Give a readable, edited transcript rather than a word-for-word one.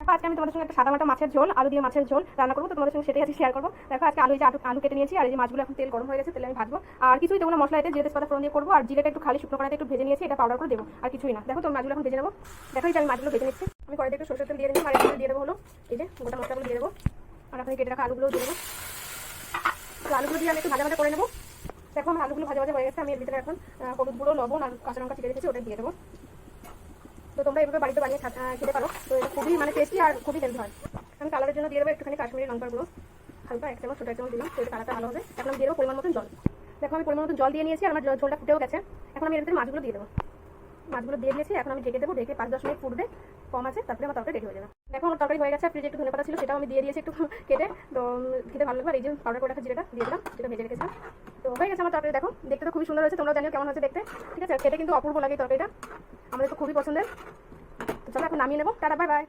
দেখো আজকে আমি তোমাদের সঙ্গে একটা সাদামাটা মাছের ঝোল, আলু দিয়ে মাছের ঝোল রান্না করবো। তো তোমাদের সঙ্গে সেটাই আজকে শেয়ার করবো। দেখো আজকে আলু কেটে নিয়েছি, আর এই যে মাছগুলো এখন তেল গরম হয়ে গেছে, তেলে আমি ভাজবো। আর কিছুই দেবো না, মশলা এতে জিরে তেজপাতা ফোড়ন দিয়ে করবো। আর জিরেটা একটু খালি শুকনো কড়াইতে একটু ভেজে নিয়েছি, এটা পাউডার করে দেবো, আর কিছুই না। দেখো তো মাছগুলো এখন ভেজে নেবো। দেখো এই যে আমি মাছগুলো ভেজে নিচ্ছি। আমি কড়াইতে একটু সরষের তেল দিয়ে দিলাম, আর এগুলো দিয়ে দেবো হলো এই যে গোটা মশলাগুলো দিয়ে দেবো। আর এখন কেটে রাখা আলুগুলো দিয়ে দেবো। তো আলুগুলো দিয়ে আমি একটু ভাজা ভাজা করে নেবো। দেখো আমার আলুগুলো ভাজা ভাজা হয়ে গেছে। আমি এর ভিতরে এখন হলুদ গুঁড়ো, লবণ আর কাঁচা লঙ্কা চিড়ে রেখেছি, ওটা দিয়ে দেবো। তো তোমরা এভাবে বাড়িতে বানিয়ে খেতে পারো। তো এটা খুবই টেস্টি আর খুবই হেলদি হয়। আমি কালারের জন্য দিয়ে দেবো একটুখানি কাশ্মীরি লঙ্কার গুঁড়ো, হালকা 1 চামচ, ছোটো 1 চামচ দিলাম, তো এটা কালারটা ভালো হবে। এখন আমি দিয়ে দেবো পরিমাণ মতন জল। দেখো আমি পরিমাণ মতন জল দিয়ে নিয়েছি, আর আমার ঝোলটা ফুটেও গেছে। এখন আমি এর ভিতরে মাছগুলো দিয়ে দেবো। মাছগুলো দিয়ে দিয়েছি, এখন আমি ঢেকে দেবো। ঢেকে 5-10 মিনিট ফুটবে, কম আছে, তারপরে আমার তরকারি রেডি হয়ে যাবে। দেখো আমার তরকারি হয়ে গেছে। ফ্রিজে একটু ধনেপাতা ছিল, সেটাও আমি দিয়ে দিয়েছি একটু কেটে। তো খেতে ভালো লাগবে। আর এই যে পাউডার করে রাখা জিরেটা দিয়ে দিলাম, যেটা ভেজে রেখেছিলাম। তো হয়ে গেছে আমার তরকারি। দেখো দেখতে তো খুবই সুন্দর হয়েছে, তোমরা জানিও কেমন হচ্ছে দেখতে। ঠিক আছে, খেতে কিন্তু অপূর্ব লাগে তরকারিটা, আমাদের তো খুবই পছন্দের। তো চলো এখন নামিয়ে নেবো। Tata, bye bye.